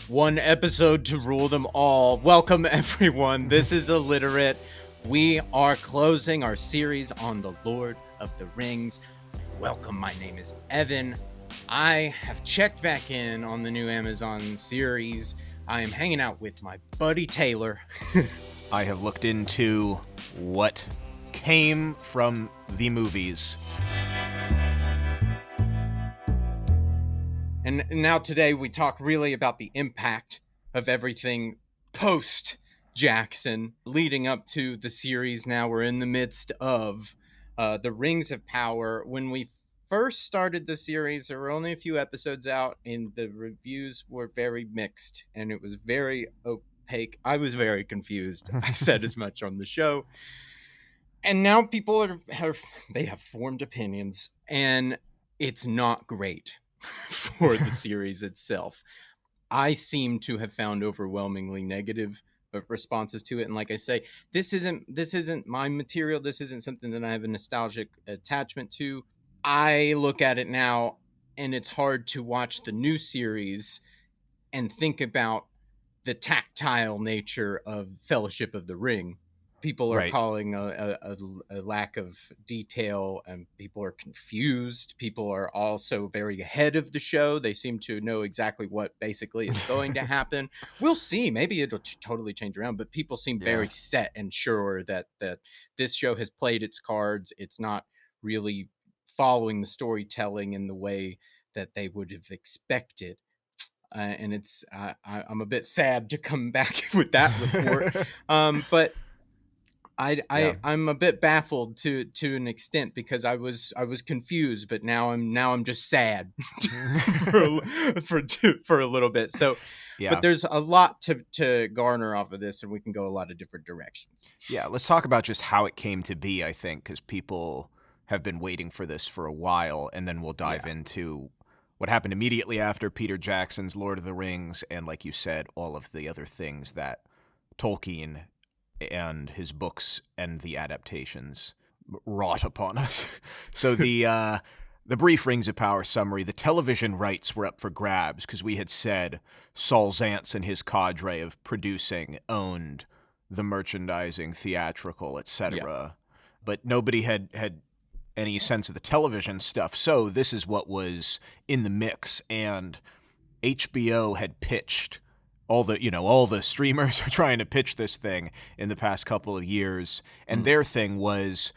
One episode to rule them all. Welcome, everyone. This is Illiterate. We are closing our series on the Lord of the Rings. Welcome, my name is Evan. I have checked back in on the new Amazon series. I am hanging out with my buddy Taylor. I have looked into what came from the movies. And now today we talk really about the impact of everything post Jackson leading up to the series. Now we're in the midst of the Rings of Power. When we first started the series, there were only a few episodes out and the reviews were very mixed and it was very opaque. I was very confused. I said as much on the show. And now people they have formed opinions and it's not great for the series itself. I seem to have found overwhelmingly negative responses to it, and like I say, this isn't my material. This isn't something that I have a nostalgic attachment to. I look at it now and it's hard to watch the new series and think about the tactile nature of Fellowship of the Ring. People are Right. calling a lack of detail, and people are confused. People are also very ahead of the show. They seem to know exactly what basically is going to happen. We'll see. Maybe it'll totally change around, but people seem very set and sure that this show has played its cards. It's not really following the storytelling in the way that they would have expected. And it's I'm a bit sad to come back with that report. But I'm a bit baffled to an extent because I was confused, but now I'm just sad for a little bit. So, but there's a lot to garner off of this, and we can go a lot of different directions. Yeah, let's talk about just how it came to be, I think, because people have been waiting for this for a while, and then we'll dive into what happened immediately after Peter Jackson's Lord of the Rings, and like you said, all of the other things that Tolkien and his books and the adaptations wrought upon us. So the brief Rings of Power summary, the television rights were up for grabs because we had said Saul Zaentz and his cadre of producing owned the merchandising, theatrical, etc. But nobody had any sense of the television stuff. So this is what was in the mix, and HBO had pitched all the streamers are trying to pitch this thing in the past couple of years, and their thing was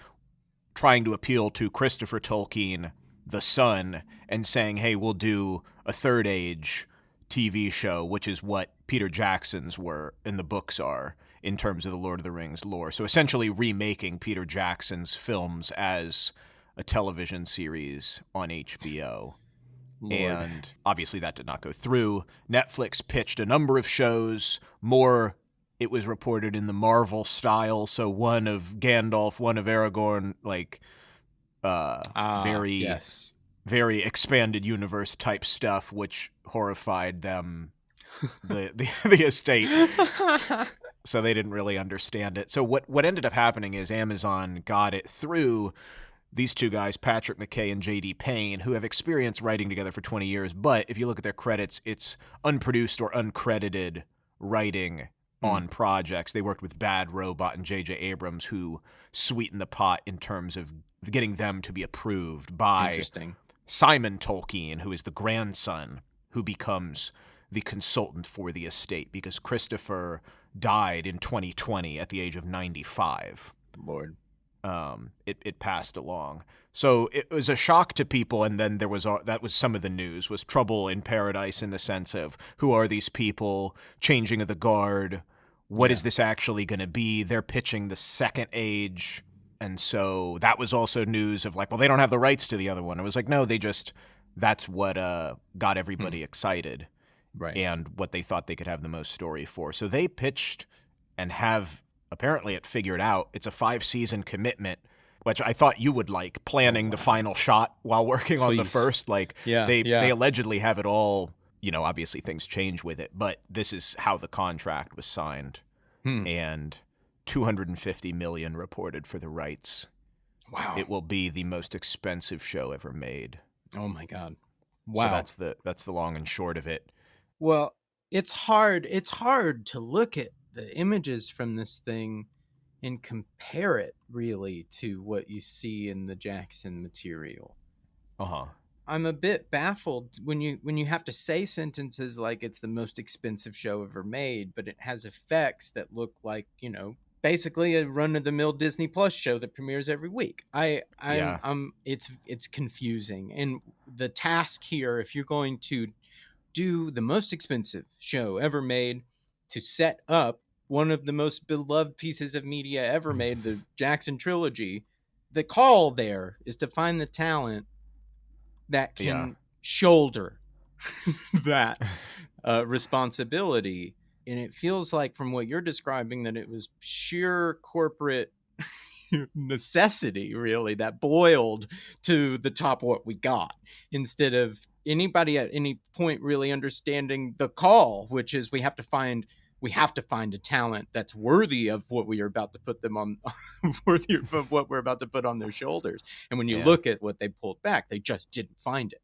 trying to appeal to Christopher Tolkien, the son, and saying, hey, we'll do a Third Age TV show, which is what Peter Jackson's were and the books are in terms of the Lord of the Rings lore. So essentially remaking Peter Jackson's films as a television series on HBO. Lord. And obviously that did not go through. Netflix pitched a number of shows, more, it was reported, in the Marvel style. So one of Gandalf, one of Aragorn, like very expanded universe type stuff, which horrified them, the estate. So they didn't really understand it. So what ended up happening is Amazon got it through these two guys, Patrick McKay and J.D. Payne, who have experience writing together for 20 years. But if you look at their credits, it's unproduced or uncredited writing on projects. They worked with Bad Robot and J.J. Abrams, who sweetened the pot in terms of getting them to be approved by Simon Tolkien, who is the grandson who becomes the consultant for the estate, because Christopher died in 2020 at the age of 95. Lord. It passed along. So it was a shock to people, and then that was some of the news, was trouble in paradise in the sense of, who are these people, changing of the guard, what is this actually going to be? They're pitching the Second Age, and so that was also news of like, well, they don't have the rights to the other one. It was like, no, that's what got everybody excited, right? And what they thought they could have the most story for. So they pitched and have apparently it figured out. It's a 5-season commitment, which I thought you would like, planning the final shot while working on the first. Like, they allegedly have it all, obviously things change with it, but this is how the contract was signed. And $250 million reported for the rights. Wow. It will be the most expensive show ever made. Oh my God. Wow. So that's the long and short of it. Well, it's hard to look at the images from this thing and compare it really to what you see in the Jackson material. Uh-huh. I'm a bit baffled when you have to say sentences like it's the most expensive show ever made, but it has effects that look like, basically a run of the mill Disney Plus show that premieres every week. Yeah. It's confusing. And the task here, if you're going to do the most expensive show ever made to set up one of the most beloved pieces of media ever made, the Jackson trilogy, the call there is to find the talent that Yeah. can shoulder that responsibility. And it feels like, from what you're describing, that it was sheer corporate necessity, really, that boiled to the top of what we got, instead of anybody at any point really understanding the call, which is we have to find a talent that's worthy of what we are about to put them on, worthy of what we're about to put on their shoulders. And when you Yeah. look at what they pulled back, they just didn't find it.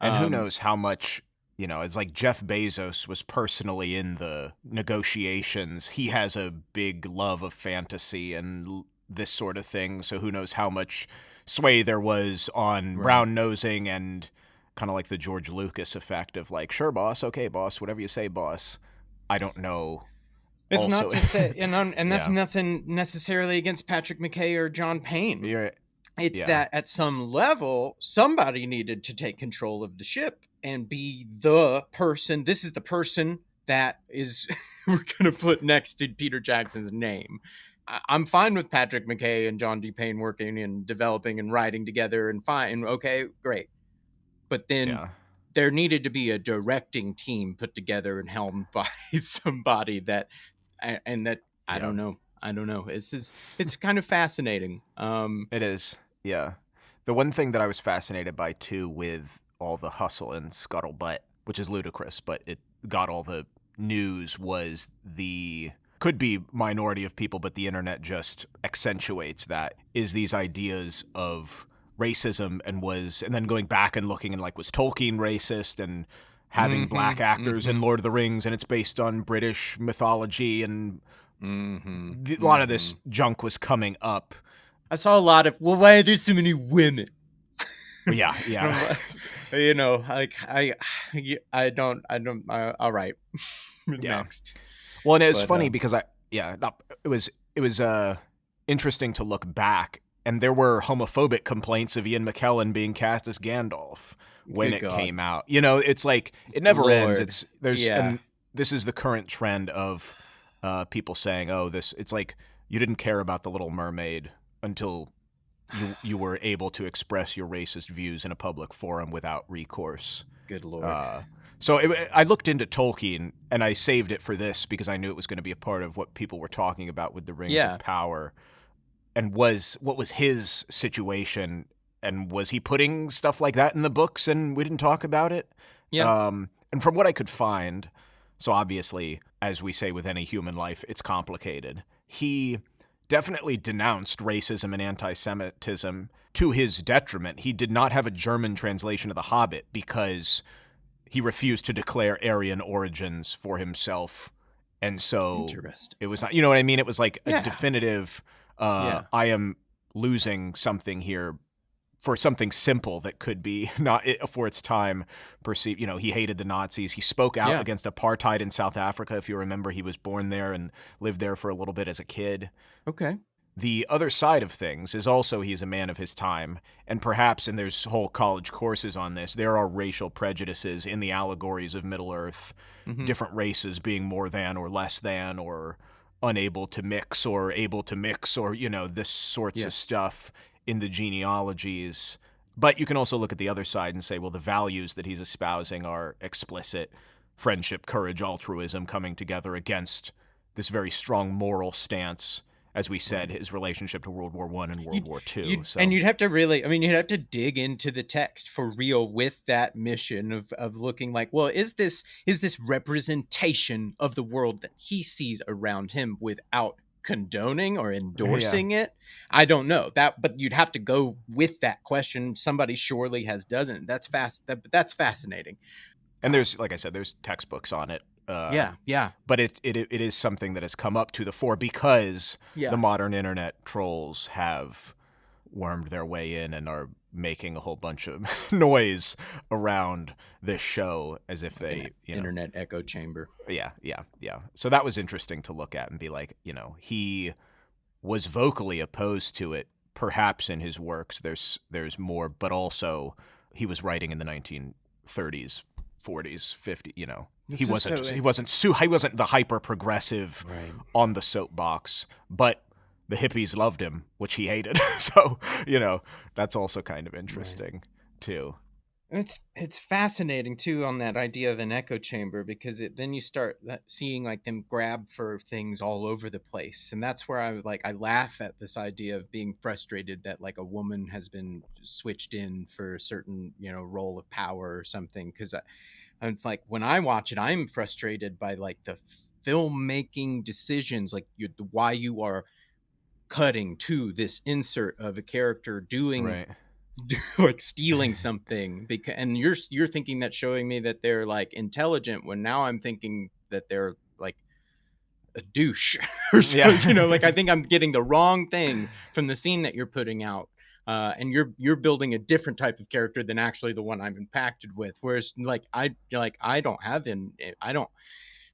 And who knows how much, it's like Jeff Bezos was personally in the negotiations. He has a big love of fantasy and this sort of thing. So who knows how much sway there was on Right. brown nosing and kind of like the George Lucas effect of like, sure, boss. Okay, boss. Whatever you say, boss. I don't know. It's Also, not to say, and that's yeah. nothing necessarily against Patrick McKay or John Payne. You're, It's yeah. that at some level, somebody needed to take control of the ship and be the person. This is the person that is we're going to put next to Peter Jackson's name. I'm fine with Patrick McKay and John D. Payne working and developing and writing together, and fine. Okay, great. But then Yeah. there needed to be a directing team put together and helmed by somebody that, and that, I Yeah. don't know. It's kind of fascinating. It is. Yeah. The one thing that I was fascinated by too with all the hustle and scuttlebutt, which is ludicrous, but it got all the news, was the could be minority of people, but the internet just accentuates that, is these ideas of racism and then going back and looking and like, was Tolkien racist, and having black actors in Lord of the Rings, and it's based on British mythology, and a lot of this junk was coming up. I saw a lot of, well, why are there so many women? Well, yeah, yeah. Like I don't, all right. Yeah. Next. Well, and it's But, funny because it was interesting to look back, and there were homophobic complaints of Ian McKellen being cast as Gandalf when Good it God. came out. It's like it never ends. Lord. Yeah. And this is the current trend of people saying, "Oh, this." It's like you didn't care about the Little Mermaid until you were able to express your racist views in a public forum without recourse. Good Lord. So I looked into Tolkien, and I saved it for this because I knew it was going to be a part of what people were talking about with the Rings Yeah. of Power, and what was his situation, and was he putting stuff like that in the books and we didn't talk about it? Yeah. And from what I could find, so obviously, as we say with any human life, it's complicated. He definitely denounced racism and anti-Semitism to his detriment. He did not have a German translation of The Hobbit because he refused to declare Aryan origins for himself. And so Interesting. it was not, you know what I mean? It was like a Yeah. definitive, Yeah. I am losing something here for something simple that could be not for its time perceived. He hated the Nazis. He spoke out against apartheid in South Africa. If you remember, he was born there and lived there for a little bit as a kid. Okay. The other side of things is also he's a man of his time, and perhaps, and there's whole college courses on this, there are racial prejudices in the allegories of Middle-earth, different races being more than or less than or unable to mix or able to mix or, this sorts of stuff in the genealogies. But you can also look at the other side and say, well, the values that he's espousing are explicit: friendship, courage, altruism coming together against this very strong moral stance. As we said, his relationship to World War I and World War II. And you'd have to really, you'd have to dig into the text for real with that mission of looking like, well, is this representation of the world that he sees around him without condoning or endorsing it? I don't know that, but you'd have to go with that question. Somebody surely doesn't. That's fascinating. And there's, like I said, there's textbooks on it. Yeah, yeah, But it is something that has come up to the fore because the yeah. modern internet trolls have wormed their way in and are making a whole bunch of noise around this show as if Like an they, internet echo chamber. yeah. So that was interesting to look at and be like, he was vocally opposed to it. Perhaps in his works, there's more, but also he was writing in the 1930s, 40s, 50s. He This is wasn't so he wasn't the hyper progressive right. on the soapbox, but the hippies loved him, which he hated. So that's also kind of Right. interesting too. It's fascinating too on that idea of an echo chamber because then you start seeing like them grab for things all over the place, and that's where I laugh at this idea of being frustrated that like a woman has been switched in for a certain role of power or something. Because it's like when I watch it, I'm frustrated by like the filmmaking decisions, like why you are cutting to this insert of a character doing Right. like stealing something because and you're thinking that showing me that they're like intelligent when now I'm thinking that they're like a douche or so Yeah. like I think I'm getting the wrong thing from the scene that you're putting out, and you're building a different type of character than actually the one I'm impacted with, whereas I don't have I don't,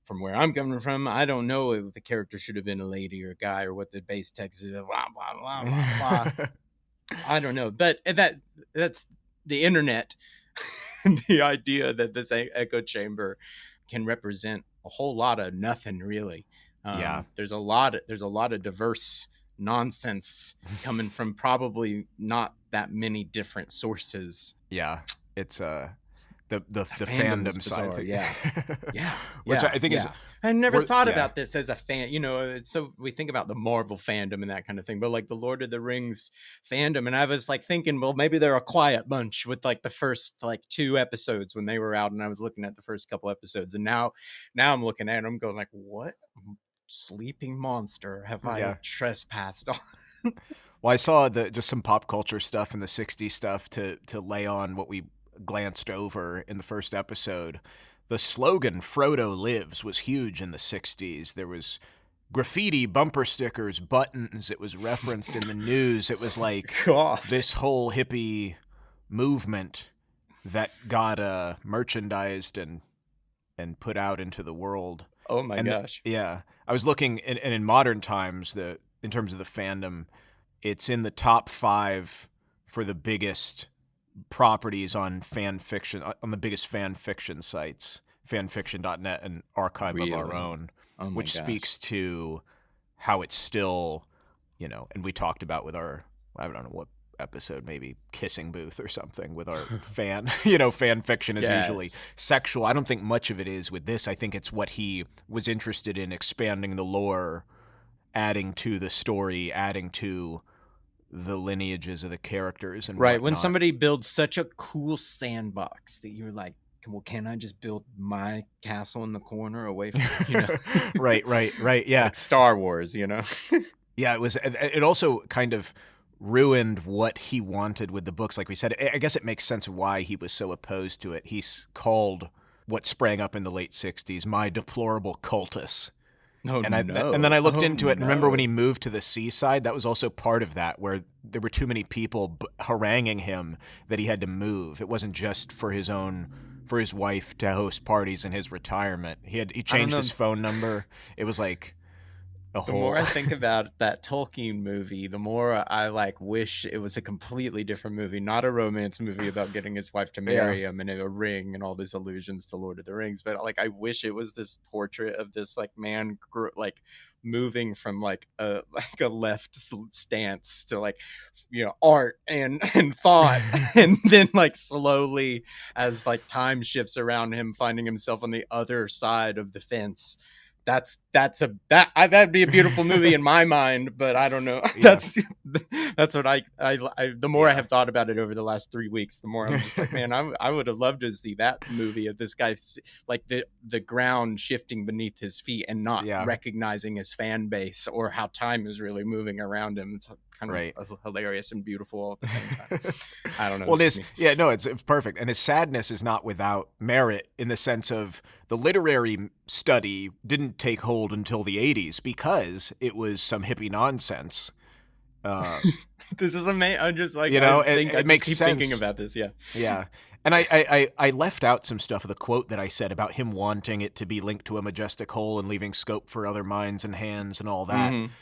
from where I'm coming from, I don't know if the character should have been a lady or a guy or what the base text is, blah blah blah blah blah. I don't know, but that's the internet. The idea that this echo chamber can represent a whole lot of nothing really. Yeah. There's a lot of diverse nonsense coming from probably not that many different sources. Yeah. It's the Fandom is fandom side bizarre. thing. Yeah. Yeah. Which Yeah. I think is Yeah. I never thought yeah. about this as a fan. It's so we think about the Marvel fandom and that kind of thing, but like the Lord of the Rings fandom, and I was like thinking, well, maybe they're a quiet bunch with like the first like 2 episodes when they were out, and I was looking at the first couple episodes, and now I'm looking at them going like, what sleeping monster have I Yeah. trespassed on? Well, I saw just some pop culture stuff in the '60s stuff to lay on what we glanced over in the first episode. The slogan "Frodo lives" was huge in the '60s. There was graffiti, bumper stickers, buttons. It was referenced in the news. It was like God. this whole hippie movement that got merchandised and put out into the world. Oh my And gosh. yeah, I was looking, and in modern times, in terms of the fandom, it's in the top 5 for the biggest properties on fan fiction, on the biggest fan fiction sites, fanfiction.net and Archive of Our Really? Own, Oh my which gosh. speaks to how it's still, and we talked about with our, I don't know what episode, maybe Kissing Booth or something with our fan, fan fiction is usually Yes. sexual. I don't think much of it is with this. I think it's what he was interested in, expanding the lore, adding to the story, adding to the lineages of the characters and Right. When whatnot. somebody builds such a cool sandbox that you're like, well, can I just build my castle in the corner away from, Right, yeah. like Star Wars, Yeah, it also kind of ruined what he wanted with the books. Like we said, I guess it makes sense why he was so opposed to it. He's called what sprang up in the late 60s my deplorable cultus. Oh, And no. then I looked Oh, into it and remember when no. he moved to the seaside, that was also part of that, where there were too many people haranguing him that he had to move. It wasn't just for his wife to host parties in his retirement. He I don't changed know. his phone number. It was like a The more whole I think about that Tolkien movie, the more I like wish it was a completely different movie, not a romance movie about getting his wife to yeah. marry him and a ring and all these allusions to Lord of the Rings. But like, I wish it was this portrait of this like man, like moving from like a left stance to like art and thought, and then like slowly as like time shifts around him, finding himself on the other side of the fence. That'd be a beautiful movie in my mind, but I don't know. Yeah. That's what the more I have thought about it over the last 3 weeks, the more I'm just like, man, I would have loved to see that movie of this guy, like the ground shifting beneath his feet and not recognizing his fan base or how time is really moving around him. It's kind of hilarious and beautiful all at the same time. I don't know. Well, it's perfect. And his sadness is not without merit in the sense of the literary study didn't take hold until the 80s because it was some hippie nonsense. This is amazing. I'm just like, it makes sense. Thinking about this. Yeah. And I left out some stuff of the quote that I said about him wanting it to be linked to a majestic whole and leaving scope for other minds and hands and all that. Mm-hmm.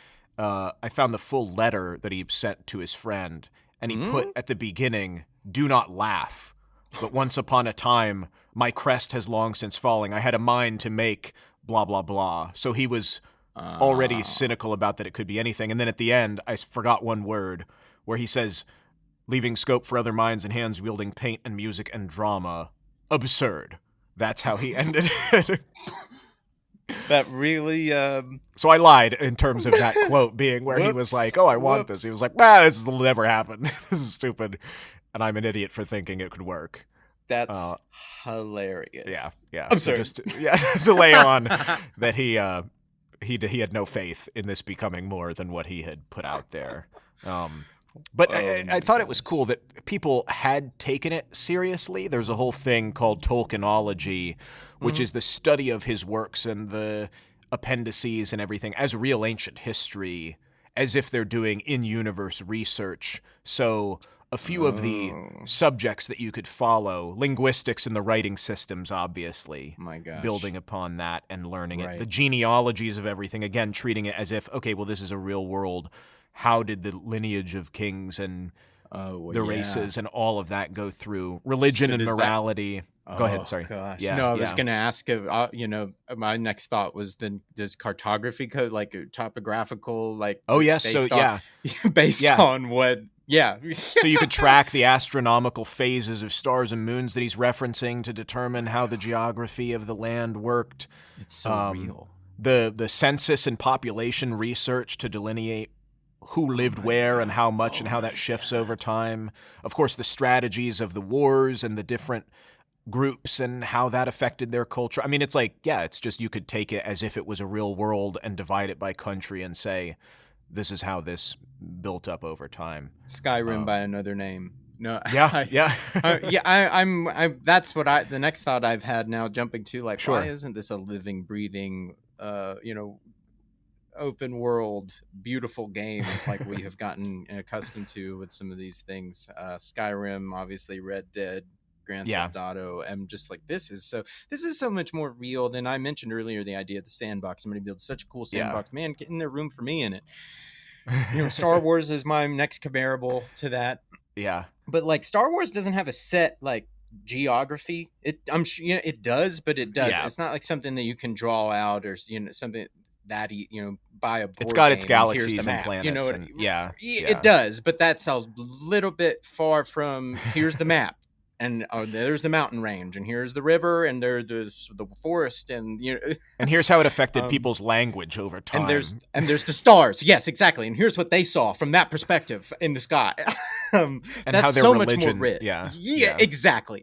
I found the full letter that he sent to his friend, and he put at the beginning, "Do not laugh, but once upon a time, my crest has long since fallen. I had a mind to make blah, blah, blah." So he was already cynical about that it could be anything. And then at the end, I forgot one word where he says, "Leaving scope for other minds and hands wielding paint and music and drama. Absurd." That's how he ended it. That really... So I lied in terms of that quote being where he was like, "Oh, I want this." He was like, "This will never happen. This is stupid. And I'm an idiot for thinking it could work." That's hilarious. Yeah. Absurd. So just to lay on that he had no faith in this becoming more than what he had put out there. But I thought it was cool that people had taken it seriously. There's a whole thing called Tolkienology, which is the study of his works and the appendices and everything as real ancient history, as if they're doing in-universe research. So a few of the subjects that you could follow, linguistics and the writing systems, obviously, my gosh, building upon that and learning it. The genealogies of everything, again, treating it as if, okay, well, this is a real world. How did the lineage of kings and the races and all of that go through? Religion and morality. Go ahead. Sorry. Gosh. I was going to ask if, my next thought was then does cartography code, like topographical, like... Oh, yes. Based on what... Yeah. So you could track the astronomical phases of stars and moons that he's referencing to determine how the geography of the land worked. It's so real. The census and population research to delineate who lived where and how much and how that shifts over time. Of course, the strategies of the wars and the different groups and how that affected their culture. I mean, it's like, it's just you could take it as if it was a real world and divide it by country and say, this is how this built up over time. Skyrim by another name. No. Yeah. I'm that's what the next thought I've had now jumping to, like, why isn't this a living, breathing, open world, beautiful game like we have gotten accustomed to with some of these things? Skyrim, obviously, Red Dead, Grand Theft Auto. I'm just like, this is so much more real than I mentioned earlier. The idea of the sandbox. Somebody builds such a cool sandbox. Man, get in there, room for me in it. Star Wars is my next comparable to that. Yeah, but like Star Wars doesn't have a set like geography. I'm sure it does, but it does. It's not like something that you can draw out or something that buy a board. It's got game its galaxies and planets. It does, but that's a little bit far from here's the map. And there's the mountain range, and here's the river, and there's the forest, and and here's how it affected people's language over time. And there's the stars. Yes, exactly. And here's what they saw from that perspective in the sky. And that's how their so religion, much more rich. Yeah, exactly.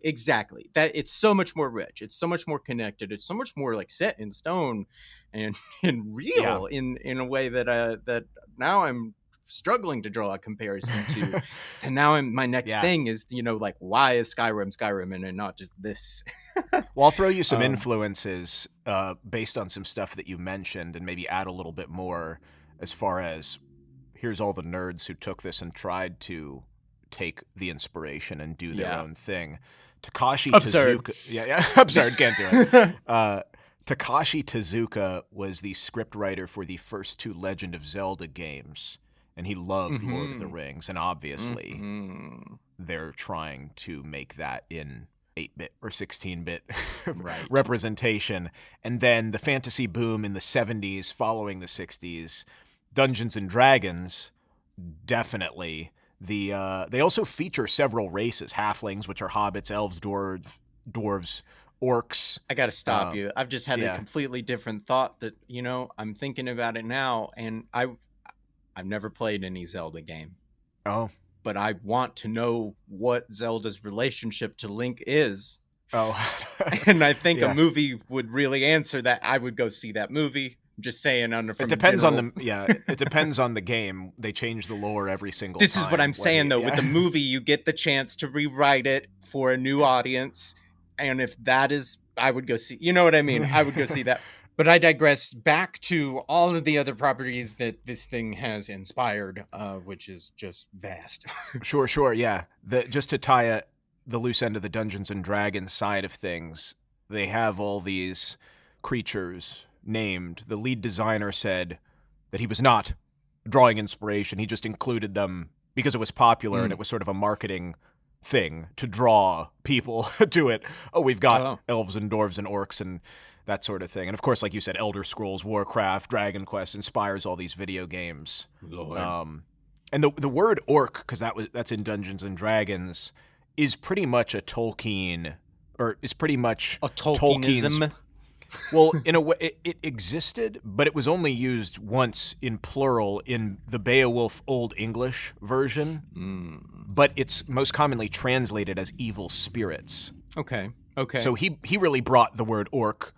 That it's so much more rich. It's so much more connected. It's so much more like set in stone and real in a way that now I'm struggling to draw a comparison to. And now my next thing is, like, why is Skyrim and not just this? Well, I'll throw you some influences based on some stuff that you mentioned and maybe add a little bit more as far as here's all the nerds who took this and tried to take the inspiration and do their own thing. Takashi Tezuka. Absurd. Can't do it. Takashi Tezuka was the scriptwriter for the first two Legend of Zelda games. And he loved Lord of the Rings. And obviously, they're trying to make that in 8-bit or 16-bit representation. And then the fantasy boom in the 70s following the 60s, Dungeons and Dragons, definitely. They also feature several races, halflings, which are hobbits, elves, dwarves, orcs. I got to stop you. I've just had a completely different thought that, I'm thinking about it now, and I've never played any Zelda game. Oh. but I want to know what Zelda's relationship to Link is. Oh. And I think a Yeah. movie would really answer that. I would go see that movie. I'm just saying It from a depends on general... it depends on the game. They change the lore every single This is what I'm time. saying, though. With the movie, you get the chance to rewrite it for a new audience. And if that is... I would go see... You know what I mean? I would go see that. But I digress back to all of the other properties that this thing has inspired, which is just vast. Sure, yeah. Just to tie the loose end of the Dungeons and Dragons side of things, they have all these creatures named. The lead designer said that he was not drawing inspiration. He just included them because it was popular and it was sort of a marketing thing to draw people to it. Oh, we've got elves and dwarves and orcs and that sort of thing. And of course, like you said, Elder Scrolls, Warcraft, Dragon Quest inspires all these video games. Lord. And the word orc, because that's in Dungeons and Dragons, is pretty much a Tolkien, or is pretty much a Tolkienism. Well, in a way, it existed, but it was only used once in plural in the Beowulf Old English version. But it's most commonly translated as evil spirits. Okay. So he really brought the word orc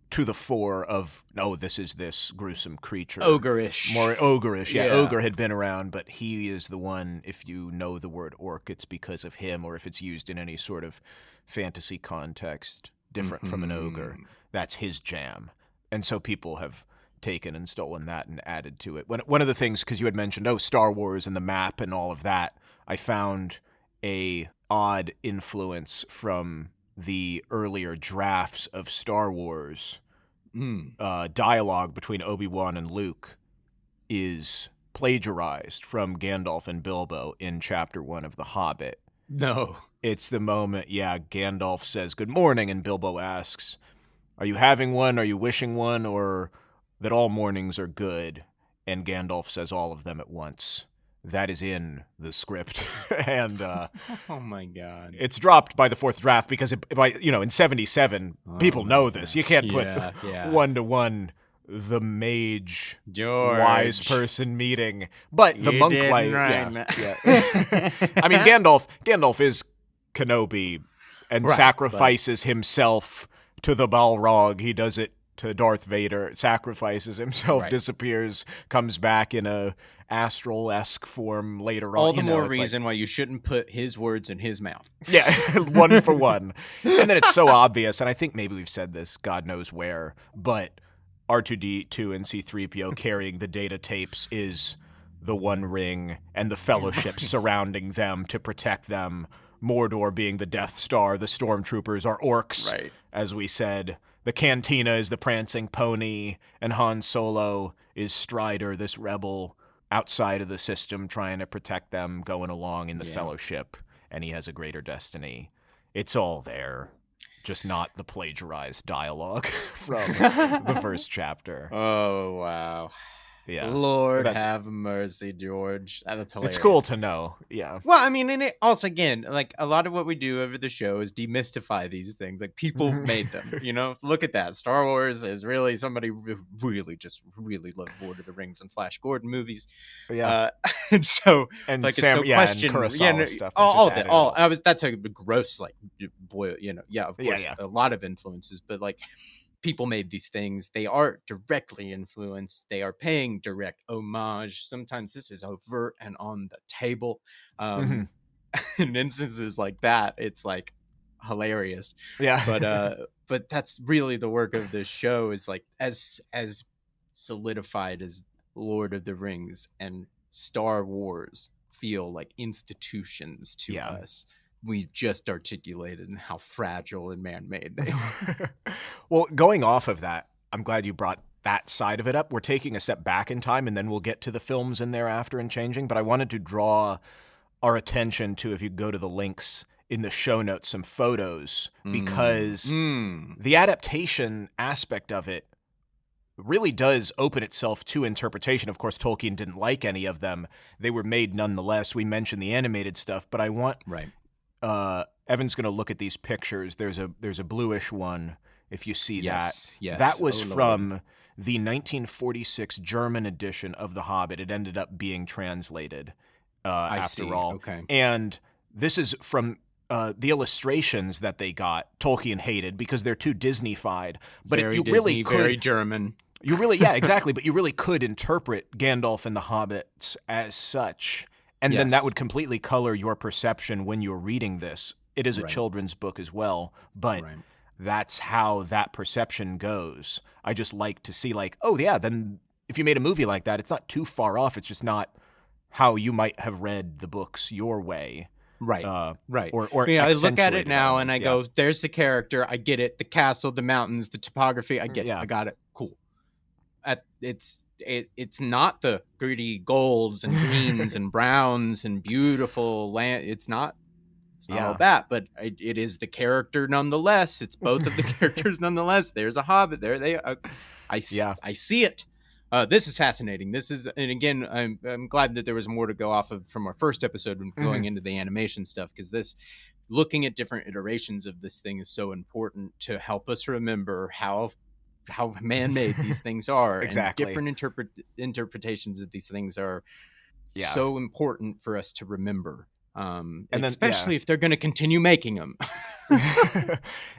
to the fore of, this is this gruesome creature. Ogreish. More ogreish. Yeah, ogre had been around, but he is the one, if you know the word orc, it's because of him, or if it's used in any sort of fantasy context different from an ogre, that's his jam. And so people have taken and stolen that and added to it. One of the things, because you had mentioned, Star Wars and the map and all of that, I found a odd influence from the earlier drafts of Star Wars. Dialogue between Obi-Wan and Luke is plagiarized from Gandalf and Bilbo in Chapter 1 of The Hobbit. No. It's the moment, Gandalf says, "Good morning," and Bilbo asks, "Are you having one? Are you wishing one? Or that all mornings are good?" And Gandalf says all of them at once. That is in the script. And oh my God. It's dropped by the fourth draft because in 77, people know this. You can't put one-to-one the mage wise person meeting. But the monk life. I mean, Gandalf is Kenobi and sacrifices himself to the Balrog. He does it to Darth Vader, sacrifices himself, disappears, comes back in a astral-esque form later on. All the more reason why you shouldn't put his words in his mouth. Yeah, one for one. And then it's so obvious, and I think maybe we've said this, God knows where, but R2-D2 and C-3PO carrying the data tapes is the One Ring and the Fellowship surrounding them to protect them. Mordor being the Death Star, the stormtroopers are orcs, as we said. The Cantina is the prancing pony, and Han Solo is Strider, this rebel outside of the system trying to protect them, going along in the Fellowship, and he has a greater destiny. It's all there, just not the plagiarized dialogue from the first chapter. Oh, wow. Yeah. Lord have mercy, George. That's hilarious. It's cool to know. Yeah. Well, I mean, and it also, again, like a lot of what we do over the show is demystify these things. Like people made them, look at that. Star Wars is really somebody really loved Lord of the Rings and Flash Gordon movies. Yeah. And so, and like, Sam, it's no question. And Kurosawa stuff. That's a gross, like, boy, of course, a lot of influences, but like, people made these things. They are directly influenced. They are paying direct homage. Sometimes this is overt and on the table. In instances like that, it's like hilarious. Yeah. But that's really the work of this show, is like as solidified as Lord of the Rings and Star Wars feel like institutions to us. We just articulated and how fragile and man-made they are. Well, going off of that, I'm glad you brought that side of it up. We're taking a step back in time, and then we'll get to the films in thereafter and changing. But I wanted to draw our attention to, if you go to the links in the show notes, some photos, because the adaptation aspect of it really does open itself to interpretation. Of course, Tolkien didn't like any of them. They were made nonetheless. We mentioned the animated stuff, but I want... Evan's going to look at these pictures. There's a bluish one, if you see that. Yes. That was from the 1946 German edition of The Hobbit. It ended up being translated. I after see. all. Okay. And this is from the illustrations that they got. Tolkien hated because they're too Disney-fied. But Very you really Disney, could. very German. You really, yeah, exactly. But you really could interpret Gandalf and the Hobbits as such. And then that Yes. would completely color your perception when you're reading this. It is a Right. children's book as well, but Right. that's how that perception goes. I just like to see, like, oh, yeah, then if you made a movie like that, it's not too far off. It's just not how you might have read the books your way. Right. Right. Or Yeah, I look at it accentuated now and I elements. Yeah. go, there's the character. I get it. The castle, the mountains, the topography. I get it. Yeah. I got it. Cool. It's not the gritty golds and greens and browns and beautiful land. It's not all that, but it is the character nonetheless. It's both of the characters nonetheless. There's a hobbit there. I see it. This is fascinating. This is, and again, I'm glad that there was more to go off of from our first episode when going into the animation stuff, because this, looking at different iterations of this thing is so important to help us remember how man-made these things are. Exactly. And different interpretations of these things are Yeah. so important for us to remember. And especially if they're going to continue making them.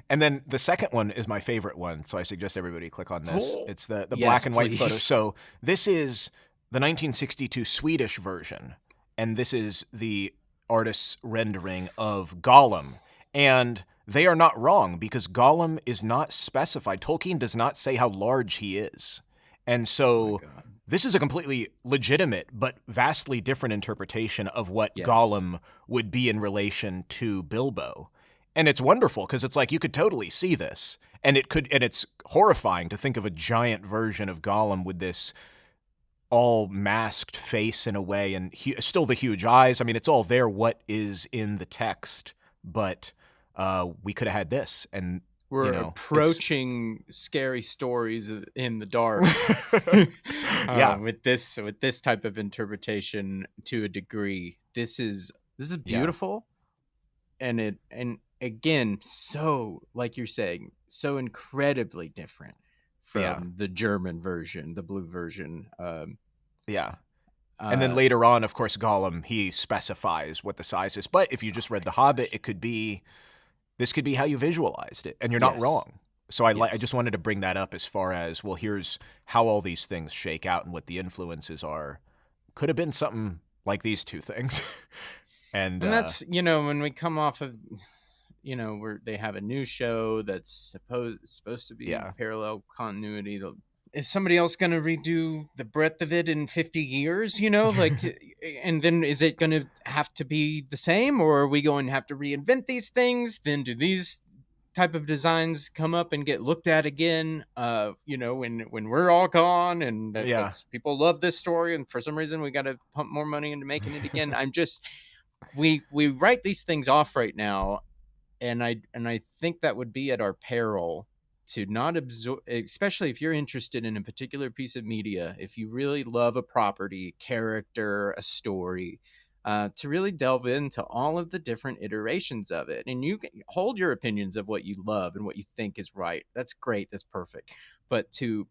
And then the second one is my favorite one, so I suggest everybody click on this. Oh, It's the yes, black and white please. photo. So this is the 1962 Swedish version, and this is the artist's rendering of Gollum. And they are not wrong, because Gollum is not specified. Tolkien does not say how large he is. And so this is a completely legitimate but vastly different interpretation of what Gollum would be in relation to Bilbo. And it's wonderful because it's like you could totally see this. And it's horrifying to think of a giant version of Gollum with this all masked face in a way, and still the huge eyes. I mean, it's all there what is in the text, but we could have had this, and we're approaching scary stories in the dark. With this type of interpretation to a degree. This is beautiful, and again, so, like you're saying, so incredibly different from the German version, the blue version. And then later on, of course, Gollum, he specifies what the size is. But if you just read The Hobbit, this could be how you visualized it, and you're not wrong. So I just wanted to bring that up as far as, well, here's how all these things shake out and what the influences are. Could have been something like these two things. and that's, when we come off of, where they have a new show that's supposed to be parallel continuity. Is somebody else going to redo the breadth of it in 50 years, and then is it going to have to be the same, or are we going to have to reinvent these things? Then do these type of designs come up and get looked at again, when we're all gone, and people love this story, and for some reason we got to pump more money into making it again. We write these things off right now, and I think that would be at our peril to not absorb, especially if you're interested in a particular piece of media, if you really love a property, character, a story, to really delve into all of the different iterations of it. And you can hold your opinions of what you love and what you think is right. That's great. That's perfect. But to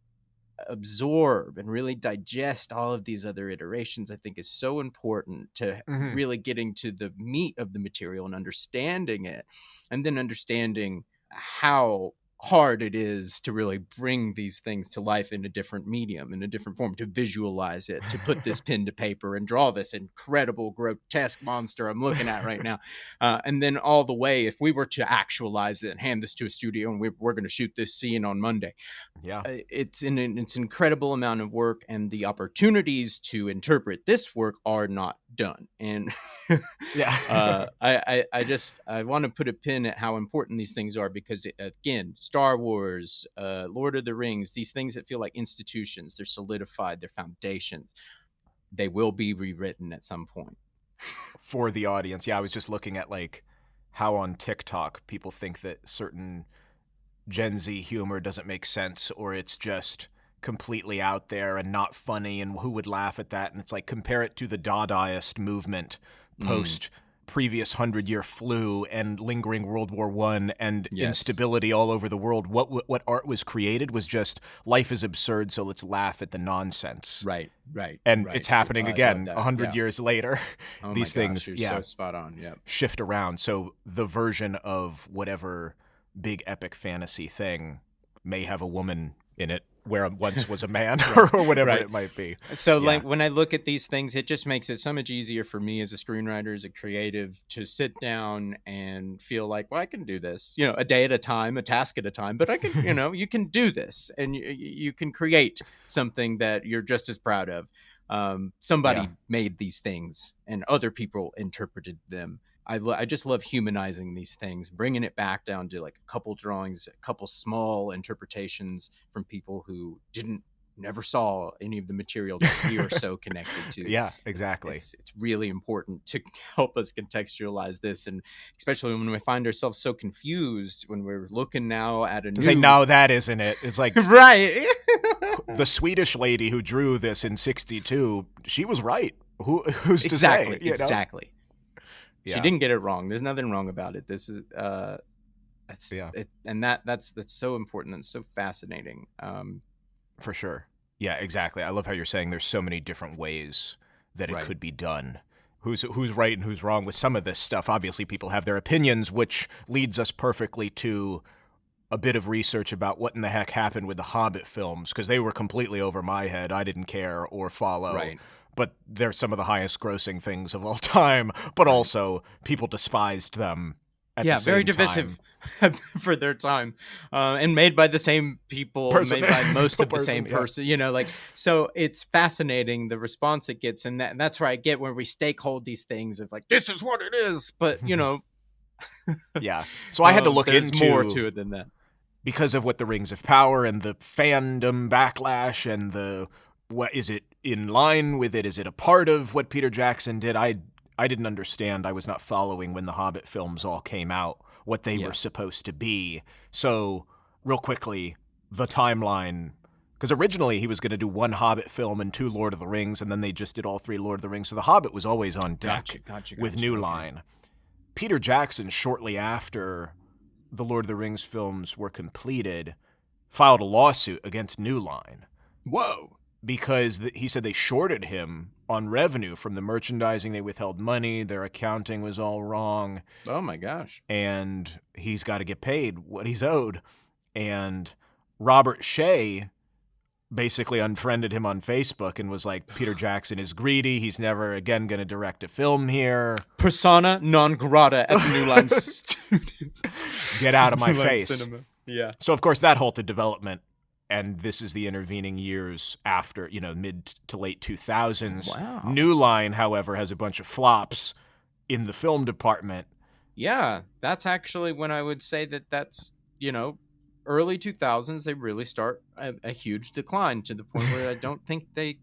absorb and really digest all of these other iterations, I think, is so important to really getting to the meat of the material and understanding it, and then understanding how hard it is to really bring these things to life in a different medium, in a different form, to visualize it, to put this pen to paper and draw this incredible grotesque monster I'm looking at right now, and then all the way, if we were to actualize it and hand this to a studio and we're going to shoot this scene on Monday, it's an incredible amount of work, and the opportunities to interpret this work are not done. And I want to put a pin at how important these things are, because again, Star Wars, Lord of the Rings, these things that feel like institutions, they're solidified, they're foundations. They will be rewritten at some point for the audience. I was just looking at like how on TikTok people think that certain Gen Z humor doesn't make sense, or it's just completely out there and not funny, and who would laugh at that. And it's like, compare it to the Dadaist movement post previous 100-year flu and lingering World War I and Yes. instability all over the world, what art was created was just life is absurd, so let's laugh at the nonsense. Right. And it's happening again 100 years later. Oh These my things, gosh, you're so spot on. Yep. shift around. So the version of whatever big epic fantasy thing may have a woman in it where once was a man or whatever it might be. So like when I look at these things, it just makes it so much easier for me as a screenwriter, as a creative, to sit down and feel like, well, I can do this, a day at a time, a task at a time, but I can, you can do this, and you can create something that you're just as proud of. Somebody made these things and other people interpreted them. I just love humanizing these things, bringing it back down to like a couple drawings, a couple small interpretations from people who never saw any of the material that we are so connected to. Yeah, exactly. It's really important to help us contextualize this, and especially when we find ourselves so confused when we're looking now at a new... Say, no, that isn't it. It's like... Right. The Swedish lady who drew this in 1962, she was right. Who's to say? Exactly. She didn't get it wrong. There's nothing wrong about it. This is and that's so important and so fascinating. For sure. Yeah, exactly. I love how you're saying there's so many different ways that it could be done. Who's right and who's wrong with some of this stuff. Obviously, people have their opinions, which leads us perfectly to a bit of research about what in the heck happened with the Hobbit films, because they were completely over my head. I didn't care or follow. Right. But they're some of the highest grossing things of all time, but also people despised them at the same very divisive for their time, and made by the same people, made by most of the same person, so it's fascinating the response it gets, and that's where I get where we stakehold these things of like, this is what it is, but so I had to look into more to it than that, because of what the Rings of Power and the fandom backlash and what is it in line with it? Is it a part of what Peter Jackson did? I didn't understand. I was not following when the Hobbit films all came out, what they were supposed to be. So real quickly, the timeline, because originally he was going to do one Hobbit film and 2 Lord of the Rings, and then they just did all 3 Lord of the Rings. So the Hobbit was always on deck with New Line. Peter Jackson, shortly after the Lord of the Rings films were completed, filed a lawsuit against New Line. Whoa. Because he said they shorted him on revenue from the merchandising. They withheld money. Their accounting was all wrong. Oh, my gosh. And he's got to get paid what he's owed. And Robert Shea basically unfriended him on Facebook and was like, Peter Jackson is greedy. He's never again going to direct a film here. Persona non grata at the New Line Studios. Get out of my face. Cinema. Yeah. So, of course, that halted development. And this is the intervening years after, mid to late 2000s. Wow. New Line, however, has a bunch of flops in the film department. Yeah, that's actually when I would say that's, early 2000s, they really start a huge decline to the point where I don't think they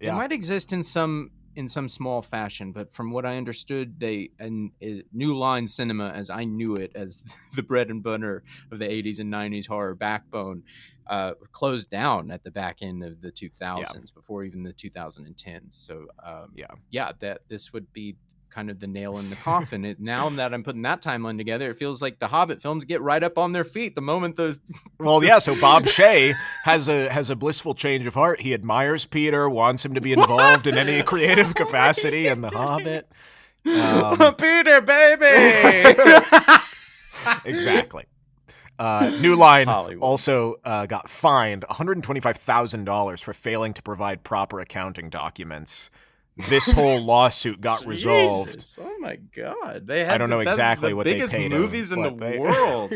might exist in some small fashion, but from what I understood, New Line Cinema, as I knew it, as the bread and butter of the 80s and 90s horror backbone, closed down at the back end of the 2000s, before even the 2010s. So, that this would be kind of the nail in the coffin. Now that I'm putting that timeline together, it feels like the Hobbit films get right up on their feet the moment those... So Bob Shea has a blissful change of heart. He admires Peter, wants him to be involved in any creative capacity in the Hobbit. Peter, baby! Exactly. New Line Hollywood. also got fined $125,000 for failing to provide proper accounting documents. This whole lawsuit got resolved. Oh my God! They had I don't know exactly what they paid. Biggest movies in the world.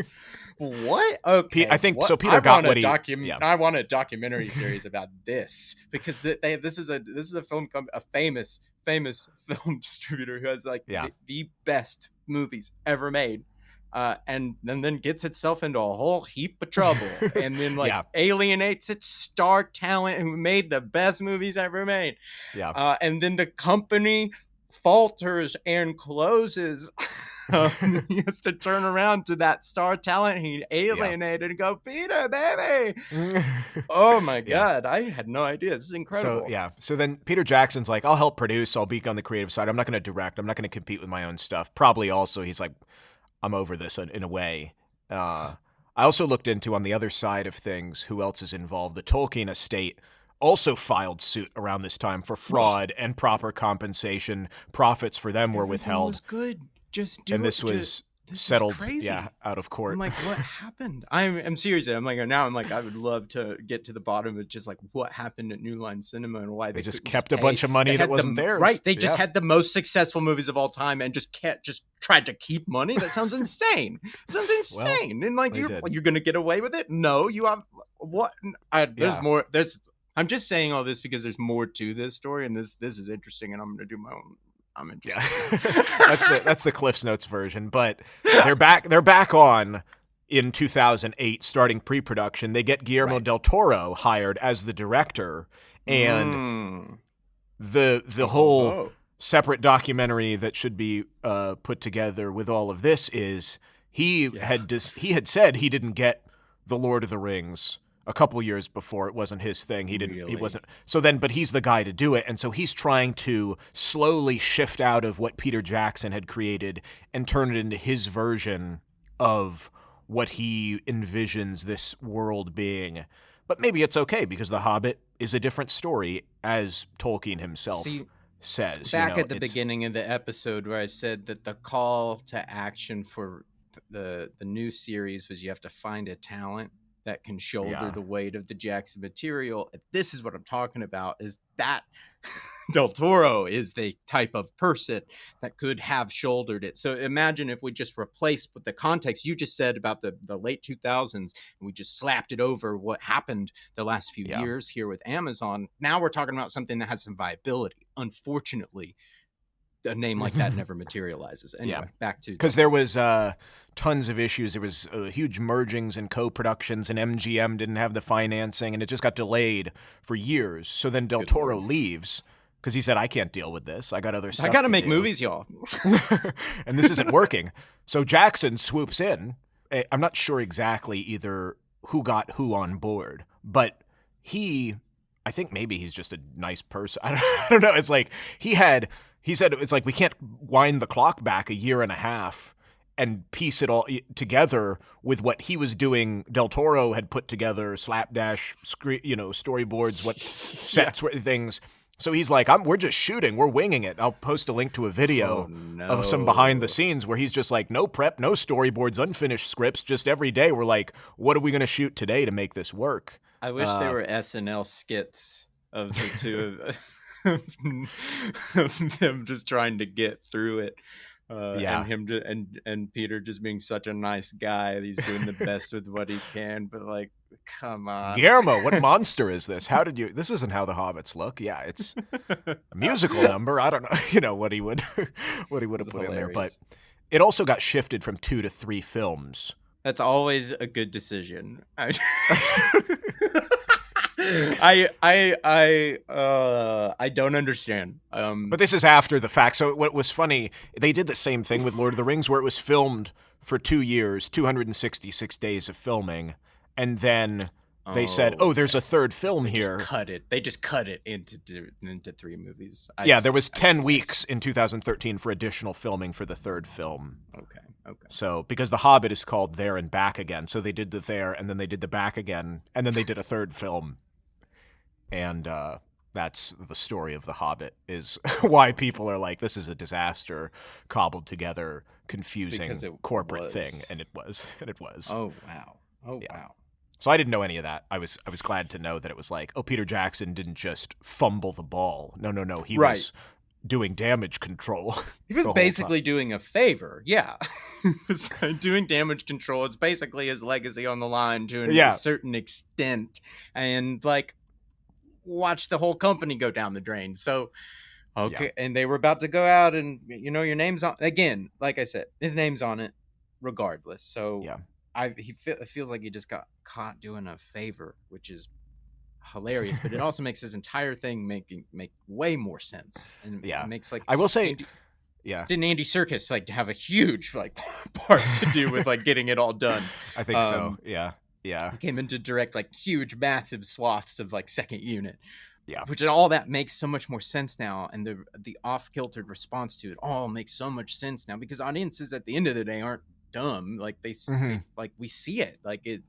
What? Okay, I think so. Peter got what he. I want a documentary series about this, because this is a film a famous film distributor who has the best movies ever made. And then gets itself into a whole heap of trouble, and then alienates its star talent who made the best movies ever made. Yeah. And then the company falters and closes. He has to turn around to that star talent he alienated and go, Peter, baby. Oh my Yeah. God. I had no idea. This is incredible. So then Peter Jackson's like, I'll help produce. I'll be on the creative side. I'm not going to direct. I'm not going to compete with my own stuff. Probably also he's like, I'm over this in a way. I also looked into, on the other side of things, who else is involved. The Tolkien Estate also filed suit around this time for fraud and proper compensation. Profits for them were withheld. Was good. Just do and it. this was This settled, is crazy. out of court. I'm like, what happened? I'm serious. I'm like, now I'm like, I would love to get to the bottom of just like what happened at New Line Cinema and why they just kept a bunch of money that wasn't theirs. Right. They just had the most successful movies of all time and just tried to keep money. That sounds insane. It sounds insane. Well, and like, you're going to get away with it? No, you have what? There's more. I'm just saying all this because there's more to this story, and this is interesting, and I'm going to do my own. I'm interested. Yeah. that's the Cliff's Notes version, but they're back on in 2008 starting pre-production. They get Guillermo del Toro hired as the director, and the whole separate documentary that should be put together with all of this is he had said he didn't get The Lord of the Rings a couple years before. It wasn't his thing. He wasn't. So then, but he's the guy to do it. And so he's trying to slowly shift out of what Peter Jackson had created and turn it into his version of what he envisions this world being. But maybe it's okay because The Hobbit is a different story, as Tolkien himself says. Back at the beginning of the episode where I said that the call to action for the new series was you have to find a talent that can shoulder the weight of the Jackson material. This is what I'm talking about, is that Del Toro is the type of person that could have shouldered it. So imagine if we just replaced with the context you just said about the late 2000s, and we just slapped it over what happened the last few years here with Amazon. Now we're talking about something that has some viability. Unfortunately, a name like that never materializes. Anyway, back to... Because there was tons of issues. There was huge mergings and co-productions, and MGM didn't have the financing, and it just got delayed for years. So then Del Toro leaves because he said, I can't deal with this. I got other stuff. I got to make movies, y'all. And this isn't working. So Jackson swoops in. I'm not sure exactly either who got who on board, but I think maybe he's just a nice person. I don't know. It's like he said it's like we can't wind the clock back a year and a half and piece it all together with what he was doing. Del Toro had put together slapdash, storyboards, what sets, things. So he's like, we're just shooting. We're winging it. I'll post a link to a video of some behind the scenes where he's just like, no prep, no storyboards, unfinished scripts. Just every day we're like, what are we going to shoot today to make this work? I wish there were SNL skits of the two of them just trying to get through it. And him and Peter just being such a nice guy. He's doing the best with what he can, but like, come on, Guillermo, what monster is this? This isn't how the Hobbits look. Yeah, it's a musical number. I don't know, what he would have put in there, but it also got shifted from 2 to 3 films. That's always a good decision. I don't understand. But this is after the fact. So what was funny, they did the same thing with Lord of the Rings, where it was filmed for 2 years, 266 days of filming, and then they said, there's a third film here. They just cut it into 3 movies. There was 10 weeks in 2013 for additional filming for the third film. Okay. So, because The Hobbit is called There and Back Again, so they did the There, and then they did the Back Again, and then they did a third film. And that's the story of The Hobbit, is why people are like, this is a disaster, cobbled together, confusing corporate thing. And it was. Oh, wow. Wow. So I didn't know any of that. I was glad to know that it was like, Peter Jackson didn't just fumble the ball. No. He was doing damage control. He was basically doing a favor. Yeah. Doing damage control. It's basically his legacy on the line to a certain extent. And like, watch the whole company go down the drain. So, and they were about to go out and, your name's on, again, like I said, his name's on it regardless. So it feels like he just got caught doing a favor, which is hilarious, but it also makes his entire thing make way more sense. And it makes like, I will say, Yeah. Didn't Andy Serkis like have a huge like part to do with like getting it all done? I think so. Yeah. Yeah. He came in to direct like huge, massive swaths of like second unit, Yeah. which all that makes so much more sense now, and the off kiltered response to it all makes so much sense now because audiences at the end of the day aren't dumb. Like they like we see it like it.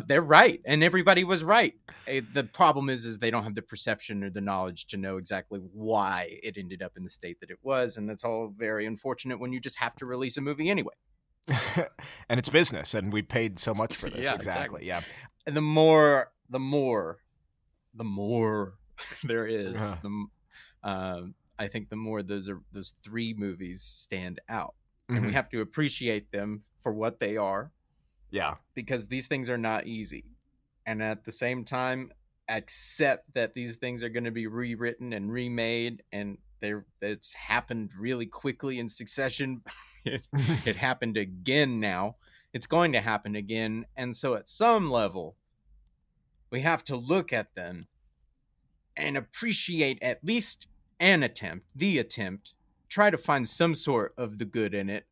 They're right, and everybody was right. The problem is they don't have the perception or the knowledge to know exactly why it ended up in the state that it was, and that's all very unfortunate when you just have to release a movie anyway. And it's business, and we paid so much for this. Yeah, exactly. Yeah. And the more there is, I think the more those three movies stand out, and we have to appreciate them for what they are. Yeah. Because these things are not easy, and at the same time, accept that these things are going to be rewritten and remade, and it's happened really quickly in succession. It happened again now. It's going to happen again, and so at some level, we have to look at them and appreciate at least the attempt, try to find some sort of the good in it.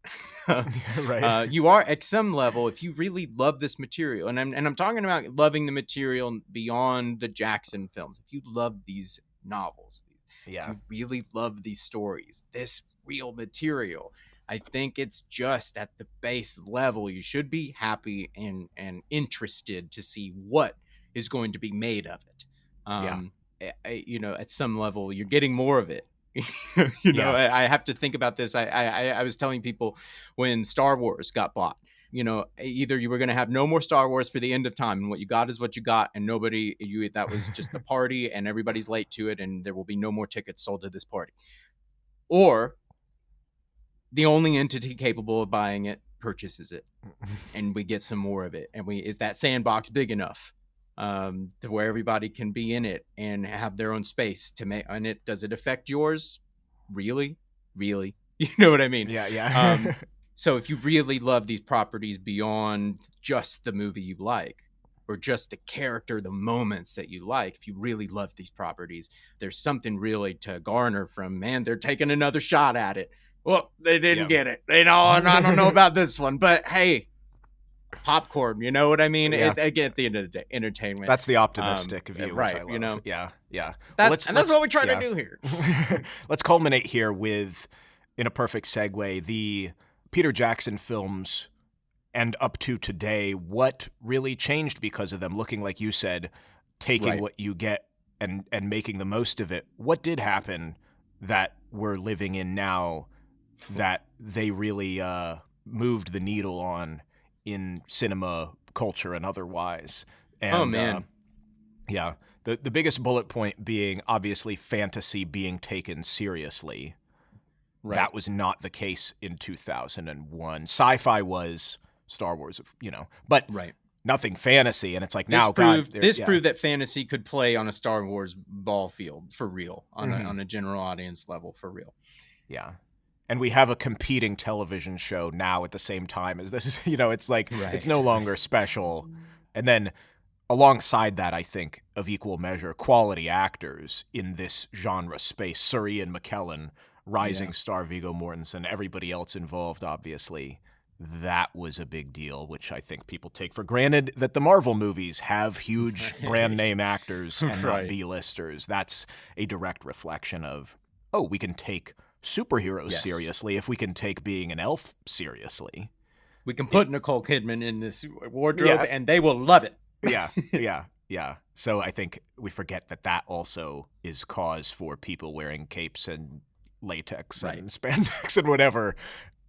Right. You are at some level, if you really love this material, and I'm talking about loving the material beyond the Jackson films. If you love these novels, Yeah. if you really love these stories, this real material, I think it's just at the base level. You should be happy and interested to see what is going to be made of it. At some level, you're getting more of it. I have to think about this. I was telling people when Star Wars got bought, either you were going to have no more Star Wars for the end of time, and what you got is what you got, and that was just the party, and everybody's late to it, and there will be no more tickets sold to this party, or the only entity capable of buying it purchases it, and we get some more of it, and is that sandbox big enough to where everybody can be in it and have their own space to make on it? Does it affect yours? Really? You know what I mean? Yeah. So if you really love these properties beyond just the movie you like, or just the character, the moments that you like, if you really love these properties, there's something really to garner from, man, they're taking another shot at it. Well, they didn't get it. I don't know about this one, but hey, popcorn, you know what I mean? Yeah. Again, at the end of the day, entertainment. That's the optimistic view, right? which I love. Yeah. That's what we try to do here. Let's culminate here with, in a perfect segue, the Peter Jackson films, and up to today, what really changed because of them? Looking, like you said, taking what you get and making the most of it. What did happen that we're living in now that they really moved the needle on in cinema, culture, and otherwise? And, the biggest bullet point being obviously fantasy being taken seriously. Right. That was not the case in 2001. Sci-fi was Star Wars, but nothing fantasy. And it's like this proved that fantasy could play on a Star Wars ball field for real, on a general audience level for real. Yeah. And we have a competing television show now at the same time as this is, it's like, it's no longer special. And then alongside that, I think, of equal measure, quality actors in this genre space, Sir Ian McKellen, rising star Viggo Mortensen, everybody else involved, obviously. That was a big deal, which I think people take for granted, that the Marvel movies have huge brand name actors and not B-listers. That's a direct reflection of, we can take superheroes seriously if we can take being an elf seriously. We can put Nicole Kidman in this wardrobe and they will love it. Yeah. So I think we forget that also is cause for people wearing capes and latex and spandex and whatever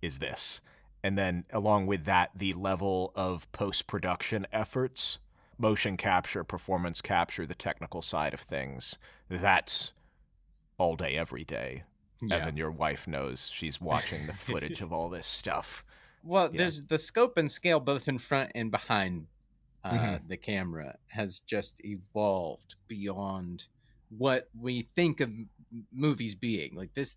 is this. And then along with that, the level of post-production efforts, motion capture, performance capture, the technical side of things, that's all day, every day. Evan, your wife knows. She's watching the footage of all this stuff. Well, there's the scope and scale both in front and behind the camera has just evolved beyond what we think of movies being. Like this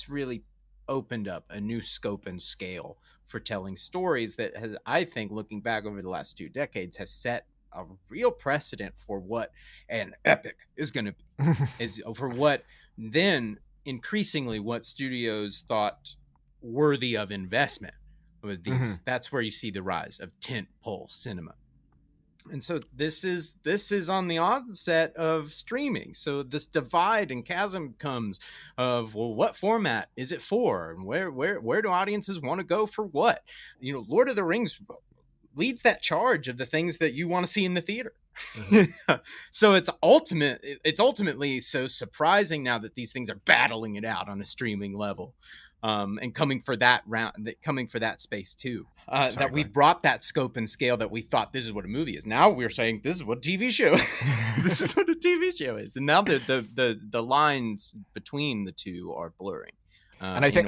really opened up a new scope and scale for telling stories that has, I think, looking back over the last 2 decades, has set a real precedent for what an epic is going to be. Is for what then increasingly what studios thought worthy of investment with these. Mm-hmm. That's where you see the rise of tentpole cinema. And so this is on the onset of streaming. So this divide and chasm comes of, well, what format is it for, and where do audiences want to go for what? You know, Lord of the Rings leads that charge of the things that you want to see in the theater. Mm-hmm. So it's ultimately so surprising now that these things are battling it out on a streaming level, and coming for that space too. That we brought that scope and scale that we thought this is what a movie is. Now we're saying this is what a TV show. This is what a TV show is, and now the lines between the two are blurring. And I think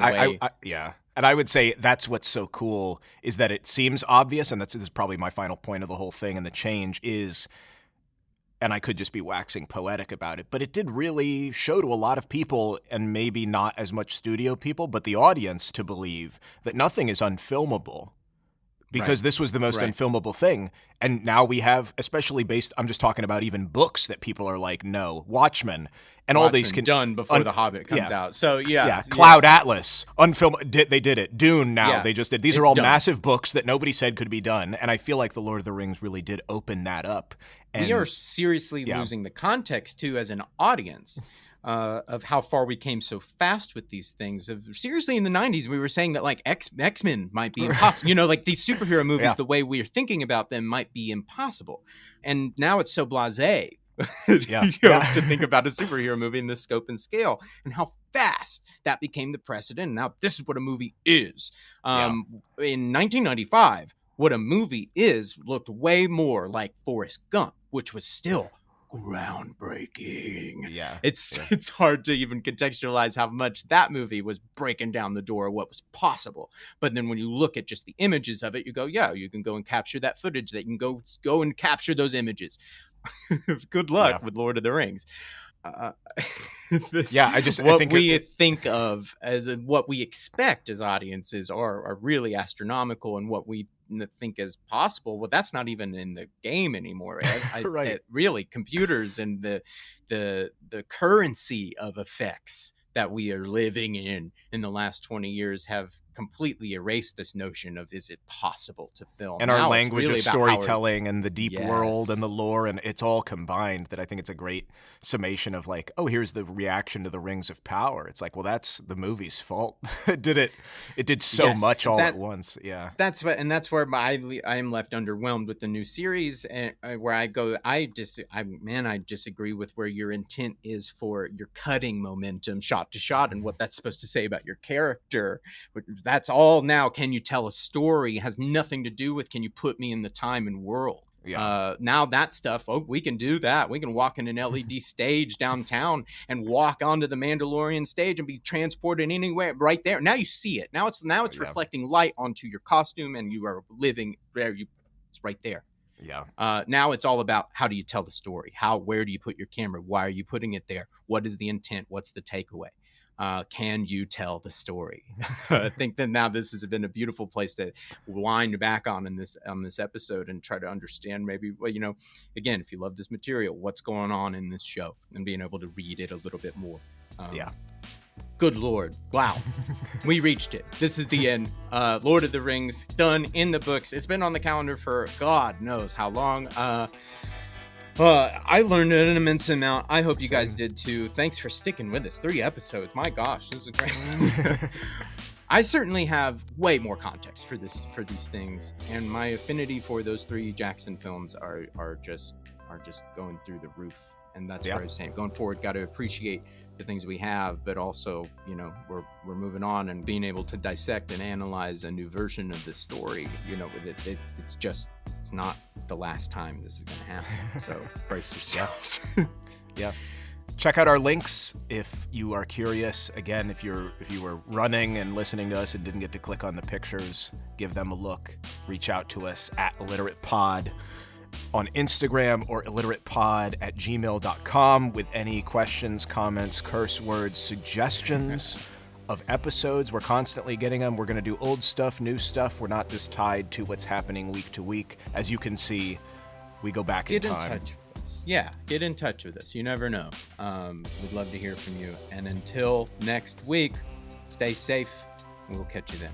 yeah. And I would say that's what's so cool is that it seems obvious, and this is probably my final point of the whole thing, and the change is, and I could just be waxing poetic about it, but it did really show to a lot of people, and maybe not as much studio people, but the audience, to believe that nothing is unfilmable. Because this was the most unfilmable thing. And now we have, especially based, I'm just talking about even books that people are like, no, Watchmen, and all these done before The Hobbit comes out. So Cloud Atlas, unfilmed. They did it. Dune. Now they just did. These are all massive books that nobody said could be done. And I feel like the Lord of the Rings really did open that up. And we are seriously losing the context too, as an audience. Of how far we came so fast with these things. Seriously, in the 90s, we were saying that like X-Men might be impossible. You know, like these superhero movies, the way we're thinking about them might be impossible. And now it's so blasé to think about a superhero movie in this scope and scale, and how fast that became the precedent. Now this is what a movie is. In 1995, what a movie is looked way more like Forrest Gump, which was still groundbreaking. It's hard to even contextualize how much that movie was breaking down the door of what was possible. But then when you look at just the images of it, you go, you can go and capture that footage. They can go and capture those images. Good luck with Lord of the Rings. I think we think of as what we expect as audiences are really astronomical, and what we think is possible. Well, that's not even in the game anymore. Really, computers and the currency of effects that we are living in the last 20 years have completely erased this notion of, is it possible to film? And our language of storytelling and the deep world and the lore, and it's all combined, that I think it's a great summation of like, oh, here's the reaction to the Rings of Power. It's like, well, that's the movie's fault. It did so much all at once. Yeah. That's where I am left underwhelmed with the new series, and where I disagree with where your intent is for your cutting momentum shot to shot and what that's supposed to say about your character. That's all now. Can you tell a story? It has nothing to do with, can you put me in the time and world? Now that stuff, we can do that. We can walk in an LED stage downtown and walk onto the Mandalorian stage and be transported anywhere right there. Now you see it. Now it's reflecting light onto your costume, and you are living there. It's right there. Now it's all about, how do you tell the story? Where do you put your camera? Why are you putting it there? What is the intent? What's the takeaway? Can you tell the story? I think that now this has been a beautiful place to wind back on this episode and try to understand, maybe, again, if you love this material, what's going on in this show, and being able to read it a little bit more. Good Lord. Wow. We reached it. This is the end. Lord of the Rings, done in the books. It's been on the calendar for God knows how long. I learned an immense amount. I hope you guys did too. Thanks for sticking with us. 3 episodes. My gosh, this is great. I certainly have way more context for these things, and my affinity for those 3 Jackson films are just going through the roof. And that's what I was saying. Going forward, got to appreciate the things we have, but also, we're moving on and being able to dissect and analyze a new version of this story. It's not the last time this is going to happen. So brace yourselves. Check out our links if you are curious. Again, if you were running and listening to us and didn't get to click on the pictures, give them a look. Reach out to us at ILLITERATEPOD on Instagram, or illiteratepod@gmail.com with any questions, comments, curse words, suggestions of episodes. We're constantly getting them. We're going to do old stuff, new stuff. We're not just tied to what's happening week to week. As you can see, we go back in time. Get in touch with us. us. Yeah, get in touch with us. You never know. We'd love to hear from you. And until next week, stay safe, and we'll catch you then.